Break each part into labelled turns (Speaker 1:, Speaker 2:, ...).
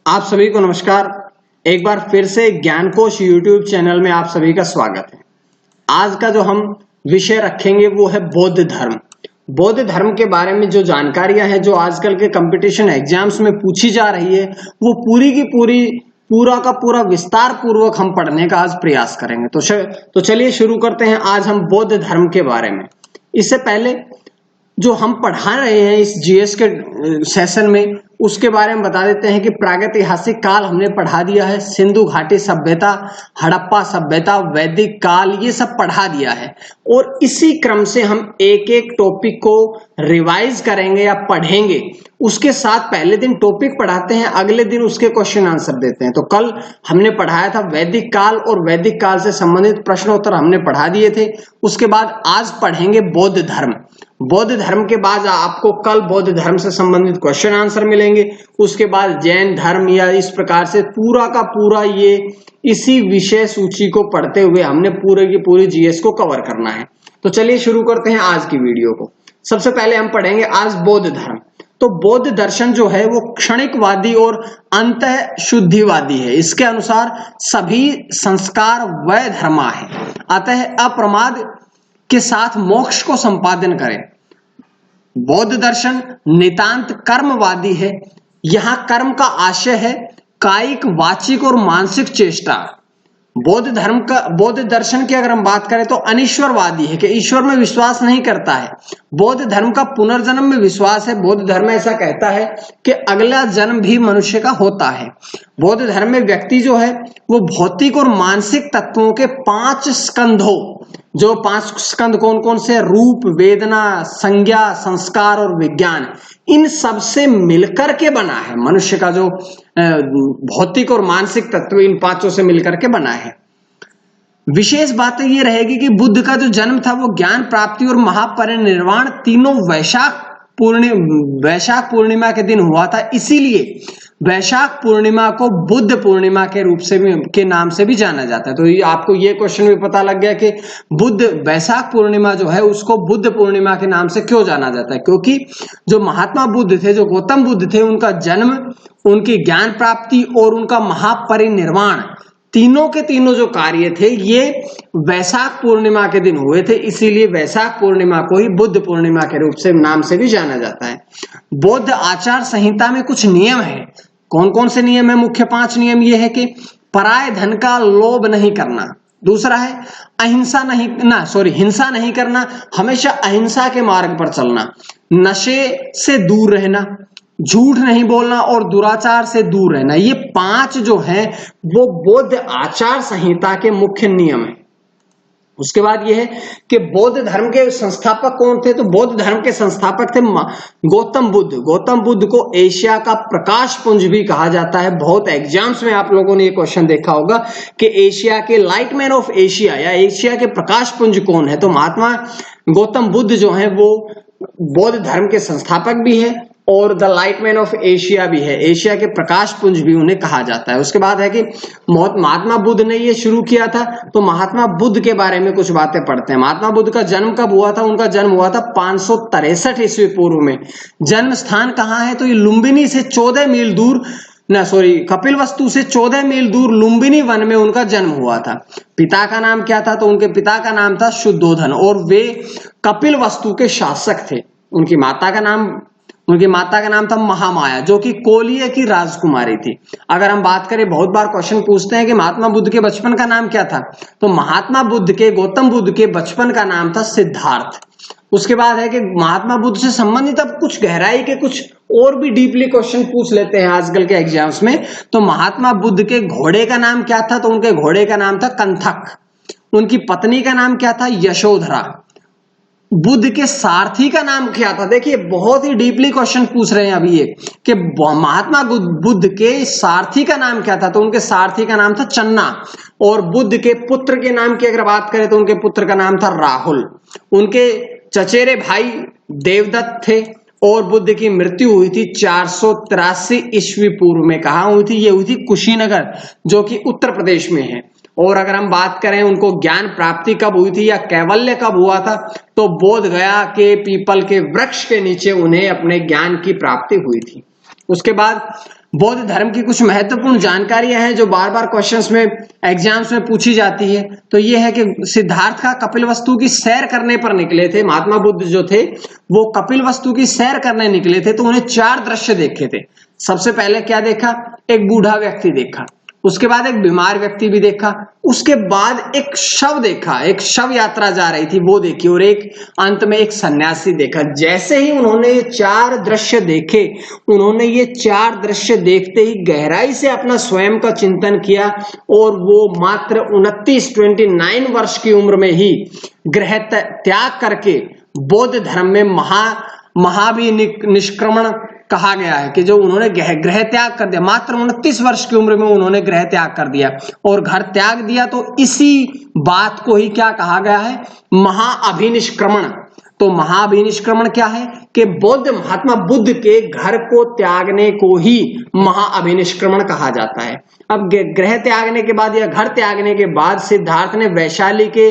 Speaker 1: आप सभी को नमस्कार। एक बार फिर से ज्ञानकोश यूट्यूब चैनल में आप सभी का स्वागत है। आज का जो हम विषय रखेंगे वो है बौद्ध धर्म। बौद्ध धर्म के बारे में जो जानकारियां हैं जो आजकल के कंपटीशन एग्जाम्स में पूछी जा रही है वो पूरी की पूरा का पूरा विस्तार पूर्वक हम पढ़ने का आज प्रयास करेंगे। तो चलिए शुरू करते हैं आज हम बौद्ध धर्म के बारे में। इससे पहले जो हम पढ़ा रहे हैं इस जीएस के सेशन में उसके बारे में बता देते हैं कि प्रागैतिहासिक काल हमने पढ़ा दिया है, सिंधु घाटी सभ्यता, हड़प्पा सभ्यता, वैदिक काल, ये सब पढ़ा दिया है। और इसी क्रम से हम एक एक टॉपिक को रिवाइज करेंगे या पढ़ेंगे। उसके साथ पहले दिन टॉपिक पढ़ाते हैं, अगले दिन उसके क्वेश्चन आंसर देते हैं। तो कल हमने पढ़ाया था वैदिक काल और वैदिक काल से संबंधित प्रश्नोत्तर हमने पढ़ा दिए थे। उसके बाद आज पढ़ेंगे बौद्ध धर्म। बौद्ध धर्म के बाद आपको कल बौद्ध धर्म से संबंधित क्वेश्चन आंसर मिलेंगे। उसके बाद जैन धर्म, या इस प्रकार से पूरा का पूरा ये इसी विषय सूची को पढ़ते हुए हमने पूरे की पूरी जीएस को कवर करना है। तो चलिए शुरू करते हैं आज की वीडियो को। सबसे पहले हम पढ़ेंगे आज बौद्ध धर्म। तो बौद्ध दर्शन जो है वो क्षणिकवादी और अंतः शुद्धिवादी है। इसके अनुसार सभी संस्कार वै धर्मा है, अतः अप्रमाद के साथ मोक्ष को संपादन करें। बौद्ध दर्शन नितांत कर्मवादी है। यहां कर्म का आशय है कायिक, वाचिक और मानसिक चेष्टा। बौद्ध दर्शन की अगर हम बात करें तो अनिश्वरवादी है कि ईश्वर में विश्वास नहीं करता है। बौद्ध धर्म का पुनर्जन्म में विश्वास है। बौद्ध धर्म ऐसा कहता है कि अगला जन्म भी मनुष्य का होता है। बौद्ध धर्म में व्यक्ति जो है वो भौतिक और मानसिक तत्वों के 5 स्कंधों, जो 5 स्कंध कौन कौन से, रूप, वेदना, संज्ञा, संस्कार और विज्ञान, इन सब से मिलकर के बना है। मनुष्य का जो भौतिक और मानसिक तत्व इन 5 से मिलकर के बना है। विशेष बात ये रहेगी कि बुद्ध का जो जन्म था वो ज्ञान प्राप्ति और महापरिनिर्वाण तीनों वैशाख पूर्णिमा के दिन हुआ था। इसीलिए वैशाख पूर्णिमा को बुद्ध पूर्णिमा के रूप से के नाम से भी जाना जाता है। तो आपको ये क्वेश्चन भी पता लग गया कि वैशाख पूर्णिमा जो है उसको बुद्ध पूर्णिमा के नाम से क्यों जाना जाता है, क्योंकि जो महात्मा बुद्ध थे, जो गौतम बुद्ध थे, उनका जन्म, उनकी ज्ञान प्राप्ति और उनका महापरिनिर्वाण, तीनों के तीनों जो कार्य थे ये वैशाख पूर्णिमा के दिन हुए थे। इसीलिए वैशाख पूर्णिमा को ही बुद्ध पूर्णिमा के रूप से नाम से भी जाना जाता है। बौद्ध आचार संहिता में कुछ नियम है। कौन कौन से नियम है? मुख्य 5 नियम ये है कि पराये धन का लोभ नहीं करना। दूसरा है हिंसा नहीं करना, हमेशा अहिंसा के मार्ग पर चलना, नशे से दूर रहना, झूठ नहीं बोलना और दुराचार से दूर रहना। ये 5 जो हैं वो बौद्ध आचार संहिता के मुख्य नियम हैं। उसके बाद ये है कि बौद्ध धर्म के संस्थापक कौन थे? तो बौद्ध धर्म के संस्थापक थे गौतम बुद्ध। गौतम बुद्ध को एशिया का प्रकाश पुंज भी कहा जाता है। बहुत एग्जाम्स में आप लोगों ने ये क्वेश्चन देखा होगा कि एशिया के लाइट मैन ऑफ एशिया या एशिया के प्रकाश पुंज कौन है? तो महात्मा गौतम बुद्ध जो है वो बौद्ध धर्म के संस्थापक भी है और the light man of Asia भी है। एशिया के प्रकाश पुंज भी उन्हें कहा जाता है। उसके बाद है कि महात्मा बुद्ध ने ये शुरू किया था। तो महात्मा बुद्ध के बारे में कुछ बातें पढ़ते हैं। महात्मा बुद्ध का जन्म कब हुआ था? उनका जन्म हुआ था 563 ईस्वी पूर्व में। जन्म स्थान कहाँ है? तो ये लुम्बिनी से 14 मील दूर, कपिलवस्तु से 14 मील दूर लुम्बिनी वन में उनका जन्म हुआ था। पिता का नाम क्या था? तो उनके पिता का नाम था शुद्धोधन और वे कपिलवस्तु के शासक थे। उनकी माता का नाम था महामाया, जो कि कोलिया की राजकुमारी थी। अगर हम बात करें, बहुत बार क्वेश्चन पूछते हैं कि महात्मा बुद्ध के बचपन का नाम क्या था? तो महात्मा बुद्ध के, गौतम बुद्ध के बचपन का नाम था सिद्धार्थ। उसके बाद है कि महात्मा बुद्ध से संबंधित अब कुछ गहराई के कुछ और भी डीपली क्वेश्चन पूछ लेते हैं आजकल के एग्जाम्स में। तो महात्मा बुद्ध के घोड़े का नाम क्या था? तो उनके घोड़े का नाम था कंथक। उनकी पत्नी का नाम क्या था? यशोधरा। बुद्ध के सारथी का नाम क्या था? देखिए बहुत ही डीपली क्वेश्चन पूछ रहे हैं अभी ये कि महात्मा बुद्ध के सारथी का नाम क्या था? तो उनके सारथी का नाम था चन्ना। और बुद्ध के पुत्र के नाम की अगर बात करें तो उनके पुत्र का नाम था राहुल। उनके चचेरे भाई देवदत्त थे और बुद्ध की मृत्यु हुई थी 483 ईस्वी पूर्व में। कहाँ हुई थी? ये हुई थी कुशीनगर, जो कि उत्तर प्रदेश में है। और अगर हम बात करें उनको ज्ञान प्राप्ति कब हुई थी या कैवल्य कब हुआ था, तो बोध गया के पीपल के वृक्ष के नीचे उन्हें अपने ज्ञान की प्राप्ति हुई थी। उसके बाद बौद्ध धर्म की कुछ महत्वपूर्ण जानकारियां हैं जो बार बार क्वेश्चंस में एग्जाम्स में पूछी जाती है। तो ये है कि सिद्धार्थ का कपिलवस्तु की सैर करने पर निकले थे। महात्मा बुद्ध जो थे वो कपिलवस्तु की सैर करने निकले थे, तो उन्हें 4 दृश्य देखे थे। सबसे पहले क्या देखा? एक बूढ़ा व्यक्ति देखा, उसके बाद एक बीमार व्यक्ति भी देखा, उसके बाद एक शव देखा, एक शव यात्रा जा रही थी वो देखी, और एक अंत में एक सन्यासी देखा। जैसे ही उन्होंने ये 4 दृश्य देखे, उन्होंने ये 4 दृश्य देखते ही गहराई से अपना स्वयं का चिंतन किया, और वो मात्र 29 वर्ष की उम्र में ही गृह त्याग करके बौद्ध धर्म में महाभिनिष्क्रमण कहा गया है कि जो उन्होंने गृह त्याग कर दिया। मात्र 29 वर्ष की उम्र में उन्होंने गृह त्याग कर दिया और घर त्याग दिया। तो इसी बात को ही क्या कहा गया है? महाअभिनिष्क्रमण। तो महाअभिनिष्क्रमण क्या है कि महात्मा बुद्ध के घर को त्यागने को ही महाअभिनिष्क्रमण कहा जाता है। अब गृह त्यागने के बाद या घर त्यागने के बाद सिद्धार्थ ने वैशाली के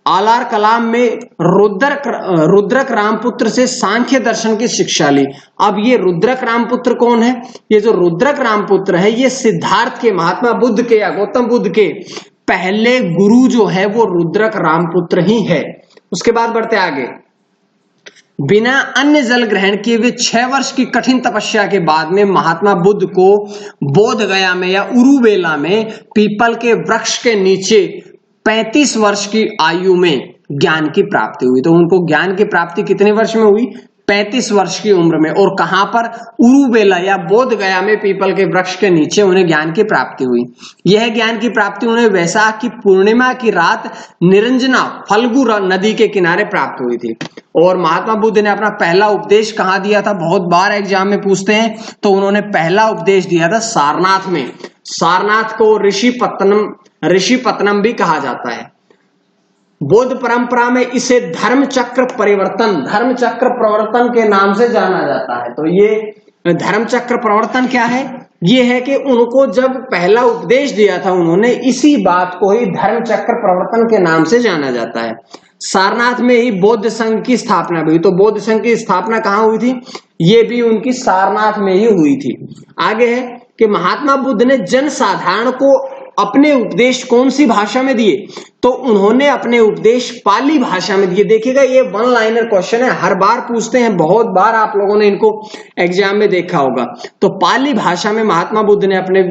Speaker 1: आलार कलाम में रुद्रक रामपुत्र से सांख्य दर्शन की शिक्षा ली। अब ये रुद्रक रामपुत्र कौन है? ये जो रुद्रक रामपुत्र है ये सिद्धार्थ के, महात्मा बुद्ध के या गौतम बुद्ध के पहले गुरु जो है वो रुद्रक रामपुत्र ही है। उसके बाद बढ़ते आगे। बिना अन्य जल ग्रहण किए हुए 6 वर्ष की कठिन तपस्या के बाद में महात्मा बुद्ध को बोध गया में या उरुवेला में पीपल के वृक्ष के नीचे 35 वर्ष की आयु में ज्ञान की प्राप्ति हुई। तो उनको ज्ञान की प्राप्ति कितने वर्ष में हुई? 35 वर्ष की उम्र में। और कहां पर? उरुवेला या बोध गया में पीपल के वृक्ष के नीचे उन्हें ज्ञान की प्राप्ति हुई। यह ज्ञान की प्राप्ति उन्हें वैशाख की पूर्णिमा की रात निरंजना फल्गु नदी के किनारे प्राप्त हुई थी। और महात्मा बुद्ध ने अपना पहला उपदेश कहां दिया था? बहुत बार एग्जाम में पूछते हैं। तो उन्होंने पहला उपदेश दिया था सारनाथ में। सारनाथ को ऋषिपत्तनम भी कहा जाता है। बौद्ध परंपरा में इसे धर्म चक्र प्रवर्तन के नाम से जाना जाता है। तो ये धर्म चक्र प्रवर्तन क्या है? ये है कि उनको जब पहला उपदेश दिया था उन्होंने, इसी बात को ही धर्म चक्र प्रवर्तन के नाम से जाना जाता है। सारनाथ में ही बौद्ध संघ की स्थापना भी हुई। तो बौद्ध संघ की स्थापना कहां हुई थी? ये भी उनकी सारनाथ में ही हुई थी। आगे है कि महात्मा बुद्ध ने जनसाधारण को अपने उपदेश कौन सी भाषा में दिए? तो उन्होंने अपने उपदेश पाली भाषा में दिए। देखिएगा ये 1 लाइनर क्वेश्चन है, हर बार पूछते हैं, बहुत बार आप लोगों ने इनको एग्जाम में देखा होगा। तो पाली भाषा में महात्मा बुद्ध ने अपने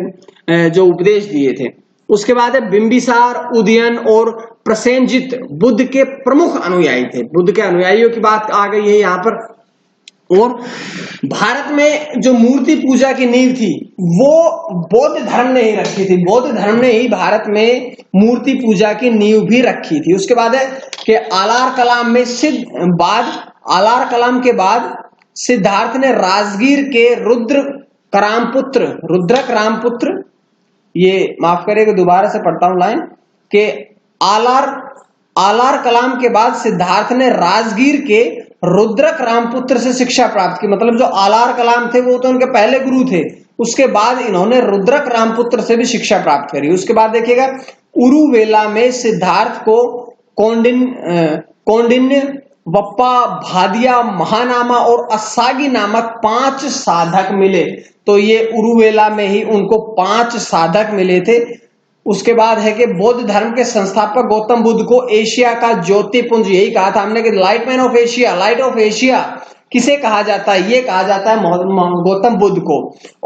Speaker 1: जो उपदेश दिए थे। उसके बाद है बिंबिसार, उदयन और प्रसेनजित बुद्ध के प्रमुख अनुयायी थे। बुद्ध के अनुयायियों की बात आ गई है यहाँ पर। और भारत में जो मूर्ति पूजा की नींव थी वो बौद्ध धर्म ने ही रखी थी। बौद्ध धर्म ने ही भारत में मूर्ति पूजा की नींव भी रखी थी। उसके बाद है कि आलार कलाम के बाद सिद्धार्थ ने राजगीर के रुद्रक रामपुत्र, ये माफ करिएगा दोबारा से पढ़ता हूं लाइन, के आलार कलाम के बाद सिद्धार्थ ने राजगीर के रुद्रक रामपुत्र से शिक्षा प्राप्त की। मतलब जो आलार कलाम थे वो तो उनके पहले गुरु थे, उसके बाद इन्होंने रुद्रक रामपुत्र से भी शिक्षा प्राप्त करी। उसके बाद देखिएगा उरुवेला में सिद्धार्थ को कौंडिन्य, बप्पा, भादिया, महानामा और असागी नामक 5 साधक मिले। तो ये उरुवेला में ही उनको 5 साधक मिले थे। उसके बाद है कि बौद्ध धर्म के संस्थापक गौतम बुद्ध को एशिया का ज्योतिपुंज, यही कहा था हमने कि light man of Asia, light of Asia किसे कहा जाता है? ये कहा जाता है गौतम बुद्ध को।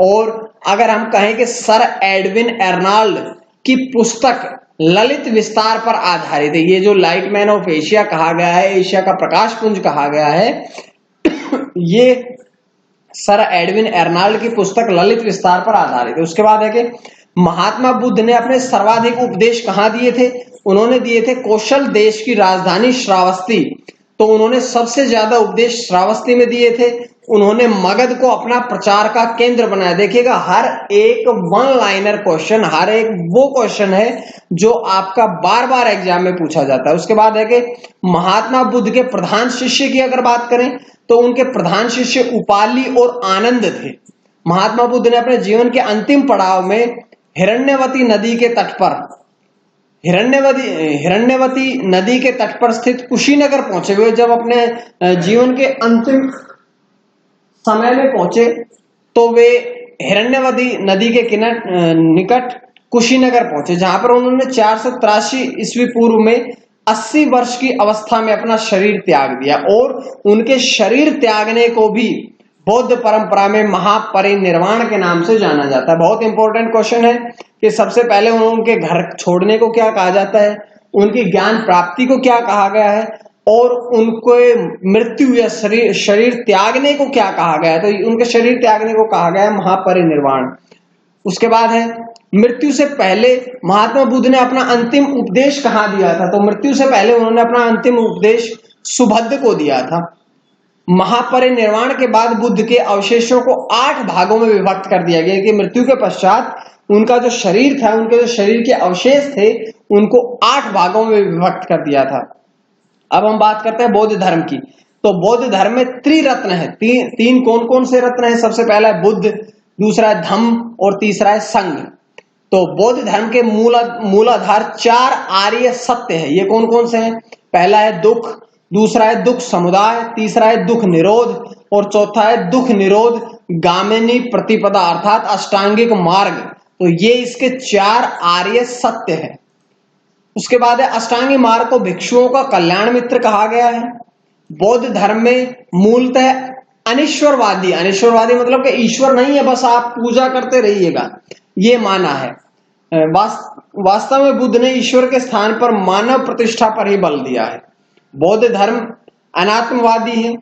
Speaker 1: और अगर हम कहें कि सर एडविन एर्नाल्ड की पुस्तक ललित विस्तार पर आधारित है, ये जो लाइट मैन ऑफ एशिया कहा गया है, एशिया का प्रकाश पुंज कहा गया है, ये सर एडविन एर्नाल्ड की पुस्तक ललित विस्तार पर आधारित है। उसके बाद है कि महात्मा बुद्ध ने अपने सर्वाधिक उपदेश कहां दिए थे? उन्होंने दिए थे कौशल देश की राजधानी श्रावस्ती। तो उन्होंने सबसे ज्यादा उपदेश श्रावस्ती में दिए थे। उन्होंने मगध को अपना प्रचार का केंद्र बनाया। देखिएगा हर एक 1 लाइनर क्वेश्चन, हर एक वो क्वेश्चन है जो आपका बार बार एग्जाम में पूछा जाता है। उसके बाद है कि महात्मा बुद्ध के प्रधान शिष्य की अगर बात करें तो उनके प्रधान शिष्य उपाली और आनंद थे। महात्मा बुद्ध ने अपने जीवन के अंतिम पड़ाव में हिरण्यवती नदी के तट पर स्थित कुशीनगर पहुंचे हुए, जब अपने जीवन के अंतिम समय में पहुंचे तो वे हिरण्यवती नदी के निकट कुशीनगर पहुंचे, जहां पर उन्होंने 483 ईस्वी पूर्व में 80 वर्ष की अवस्था में अपना शरीर त्याग दिया। और उनके शरीर त्यागने को भी बौद्ध परंपरा में महापरिनिर्वाण के नाम से जाना जाता है। बहुत इंपॉर्टेंट क्वेश्चन है कि सबसे पहले उनके घर छोड़ने को क्या कहा जाता है, उनकी ज्ञान प्राप्ति को क्या कहा गया है, और उनको मृत्यु या शरीर त्यागने को क्या कहा गया है। तो उनके शरीर त्यागने को कहा गया है महापरिनिर्वाण। उसके बाद है मृत्यु से पहले महात्मा बुद्ध ने अपना अंतिम उपदेश कहाँ दिया था। तो मृत्यु से पहले उन्होंने अपना अंतिम उपदेश सुभद्र को दिया था। महापरिनिर्वाण के बाद बुद्ध के अवशेषों को 8 भागों में विभक्त कर दिया गया कि मृत्यु के पश्चात उनका जो शरीर था, उनके जो शरीर के अवशेष थे, उनको 8 भागों में विभक्त कर दिया था। अब हम बात करते हैं बौद्ध धर्म की। तो बौद्ध धर्म में त्रिरत्न है। तीन कौन कौन से रत्न है? सबसे पहला है बुद्ध, दूसरा है धम्म और तीसरा है संघ। तो बौद्ध धर्म के मूलाधार 4 आर्य सत्य है। ये कौन कौन से हैं? पहला है दुख, दूसरा है दुख समुदाय, तीसरा है दुख निरोध और चौथा है दुख निरोध गामिनी प्रतिपदा अर्थात अष्टांगिक मार्ग। तो ये इसके 4 आर्य सत्य है। उसके बाद है अष्टांगिक मार्ग को भिक्षुओं का कल्याण मित्र कहा गया है। बौद्ध धर्म में मूलतः अनिश्वरवादी, अनिश्वरवादी मतलब कि ईश्वर नहीं है, बस आप पूजा करते रहिएगा, ये माना है। वास्तव में बुद्ध ने ईश्वर के स्थान पर मानव प्रतिष्ठा पर ही बल दिया है। बौद्ध धर्म अनात्मवादी है।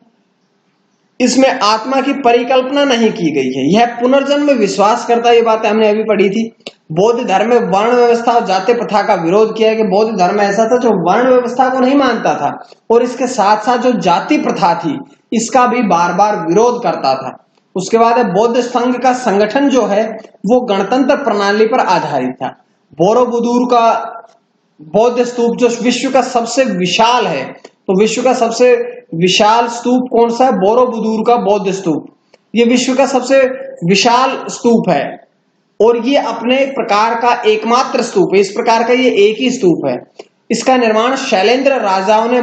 Speaker 1: इसमें आत्मा की परिकल्पना नहीं की गई है। यह पुनर्जन्म में विश्वास करता है। ये बात हमने अभी पढ़ी थी। बौद्ध धर्म में वर्ण व्यवस्था और जाति प्रथा का विरोध किया है कि बौद्ध धर्म ऐसा था जो वर्ण व्यवस्था को नहीं मानता था और इसके साथ साथ जो जाति प्रथा थी इसका भी बार बार विरोध करता था। उसके बाद बौद्ध संघ का संगठन जो है वो गणतंत्र प्रणाली पर आधारित था। बोरोबुदुर का बौद्ध स्तूप जो विश्व का सबसे विशाल है, तो विश्व का सबसे विशाल स्तूप कौन सा है? बोरोबुदुर का बौद्ध स्तूप। ये विश्व का सबसे विशाल स्तूप है और ये अपने प्रकार का एकमात्र स्तूप है। इस प्रकार का ये एक ही स्तूप है। इसका निर्माण शैलेंद्र राजाओं ने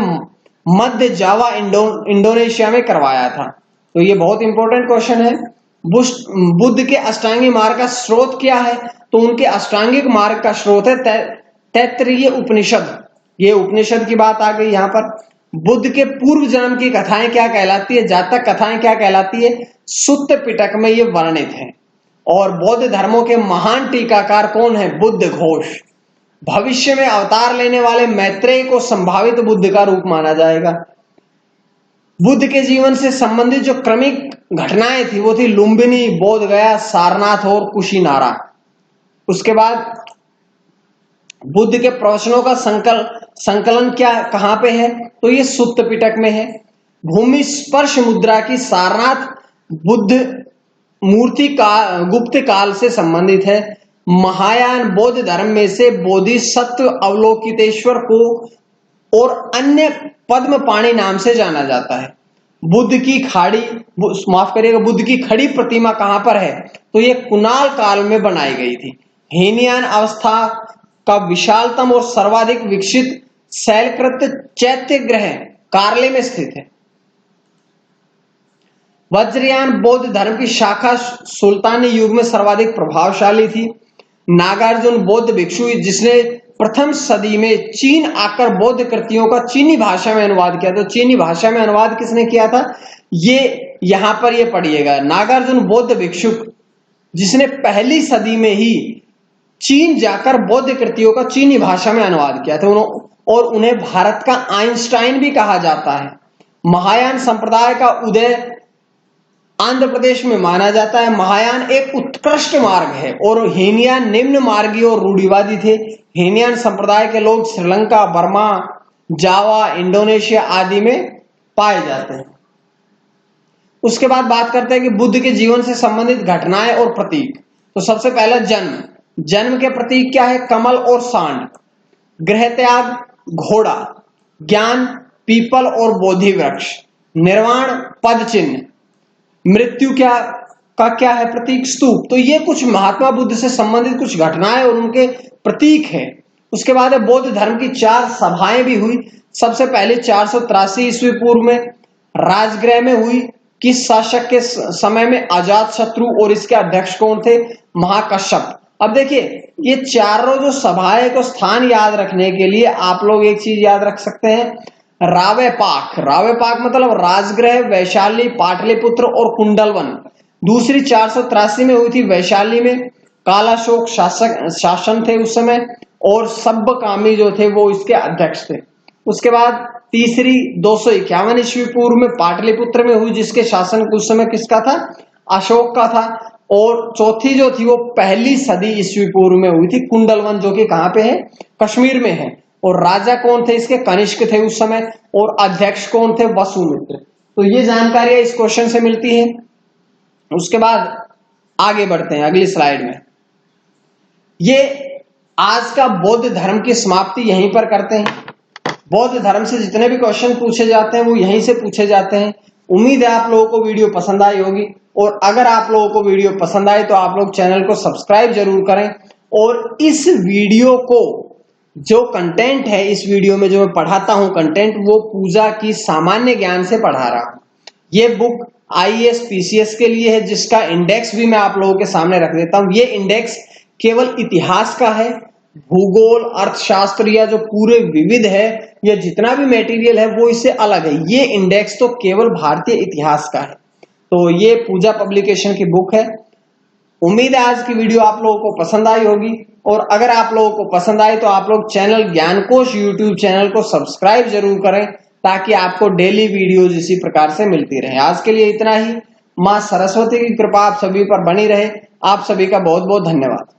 Speaker 1: मध्य जावा इंडोनेशिया में करवाया था। तो ये बहुत इंपॉर्टेंट क्वेश्चन है। बुद्ध के अष्टांगिक मार्ग का स्रोत क्या है? तो उनके अष्टांगिक मार्ग का स्रोत है तैत्तिरीय उपनिषद। ये उपनिषद की बात आ गई यहाँ पर। बुद्ध के पूर्व जन्म की कथाएं क्या कहलाती है? जातक कथाएं क्या कहलाती है? सुत्त पिटक में ये वर्णित है। और बौद्ध धर्मों के महान टीकाकार कौन है? बुद्ध घोष। भविष्य में अवतार लेने वाले मैत्रेय को संभावित बुद्ध का रूप माना जाएगा। बुद्ध के जीवन से संबंधित जो क्रमिक घटनाएं थी वो थी लुम्बिनी, बोध गया, सारनाथ और कुशीनारा। उसके बाद बुद्ध के प्रवचनों का संकलन क्या कहां पे है? तो ये सुत्त पिटक में है। भूमि स्पर्श मुद्रा की सारनाथ बुद्ध मूर्ति का गुप्त काल से संबंधित है। महायान बौद्ध धर्म में से बोधिसत्व अवलोकितेश्वर को और अन्य पद्मपाणि नाम से जाना जाता है। बुद्ध की खाड़ी, माफ करिएगा, बुद्ध की खड़ी प्रतिमा कहां पर है? तो ये कुणाल काल में बनाई गई थी। हीनयान अवस्था का विशालतम और सर्वाधिक विकसित शैलकृत चैत्य ग्रह कार्ले में स्थित है। वज्रयान बौद्ध धर्म की शाखा सुल्तानी युग में सर्वाधिक प्रभावशाली थी। नागार्जुन बौद्ध भिक्षु जिसने प्रथम सदी में चीन आकर बौद्ध कृतियों का चीनी भाषा में अनुवाद किया। तो चीनी भाषा में अनुवाद किसने किया था? ये यहां पर ये पढ़िएगा, नागार्जुन बौद्ध भिक्षु जिसने पहली सदी में ही चीन जाकर बौद्ध कृतियों का चीनी भाषा में अनुवाद किया था और उन्हें भारत का आइंस्टाइन भी कहा जाता है। महायान संप्रदाय का उदय आंध्र प्रदेश में माना जाता है। महायान एक उत्कृष्ट मार्ग है और हीनयान निम्न मार्गी और रूढ़िवादी थे। हीनयान संप्रदाय के लोग श्रीलंका, बर्मा, जावा, इंडोनेशिया आदि में पाए जाते हैं। उसके बाद बात करते हैं कि बुद्ध के जीवन से संबंधित घटनाएं और प्रतीक। तो सबसे पहला जन्म। जन्म के प्रतीक क्या है? कमल और सांड। गृह त्याग घोड़ा, ज्ञान पीपल और बोधि वृक्ष, निर्वाण पद चिन्ह, मृत्यु क्या है प्रतीक? स्तूप। तो ये कुछ महात्मा बुद्ध से संबंधित कुछ घटनाएं और उनके प्रतीक है। उसके बाद है बौद्ध धर्म की 4 सभाएं भी हुई। सबसे पहले 483 ईस्वी पूर्व में राजगृह में हुई। किस शासक के समय में अजात शत्रु और इसके अध्यक्ष कौन थे? महाकश्यप। अब देखिए ये चारों जो सभाएं को स्थान याद रखने के लिए आप लोग एक चीज याद रख सकते हैं, रावेपाक। रावेपाक मतलब राजगृह, वैशाली, पाटलिपुत्र और कुंडलवन। दूसरी 483 में हुई थी वैशाली में, कालाशोक शासन थे उस समय, और सब्बकामी जो थे वो इसके अध्यक्ष थे। उसके बाद तीसरी 251 ईस्वी पूर्व में पाटलिपुत्र में हुई, जिसके शासन उस समय किसका था? अशोक का था। और चौथी जो थी वो पहली सदी ईस्वी पूर्व में हुई थी, कुंडलवन, जो कि कहां पे है? कश्मीर में है। और राजा कौन थे इसके? कनिष्क थे उस समय। और अध्यक्ष कौन थे? वसुमित्र। तो ये जानकारी इस क्वेश्चन से मिलती है। उसके बाद आगे बढ़ते हैं अगली स्लाइड में। ये आज का बौद्ध धर्म की समाप्ति यहीं पर करते हैं। बौद्ध धर्म से जितने भी क्वेश्चन पूछे जाते हैं वो यहीं से पूछे जाते हैं। उम्मीद है आप लोगों को वीडियो पसंद आई होगी, और अगर आप लोगों को वीडियो पसंद आए तो आप लोग चैनल को सब्सक्राइब जरूर करें। और इस वीडियो को जो कंटेंट है, इस वीडियो में जो मैं पढ़ाता हूं कंटेंट, वो पूजा की सामान्य ज्ञान से पढ़ा रहा हूं। ये बुक आईएएस पीसीएस के लिए है, जिसका इंडेक्स भी मैं आप लोगों के सामने रख देता हूं। ये इंडेक्स केवल इतिहास का है, भूगोल, अर्थशास्त्र या जो पूरे विविध है, ये जितना भी मटेरियल है वो इससे अलग है। ये इंडेक्स तो केवल भारतीय इतिहास का है। तो ये पूजा पब्लिकेशन की बुक है। उम्मीद है आज की वीडियो आप लोगों को पसंद आई होगी, और अगर आप लोगों को पसंद आए तो आप लोग चैनल ज्ञानकोश यूट्यूब चैनल को सब्सक्राइब जरूर करें, ताकि आपको डेली वीडियोज इसी प्रकार से मिलती रहे। आज के लिए इतना ही। मां सरस्वती की कृपा आप सभी पर बनी रहे। आप सभी का बहुत बहुत धन्यवाद।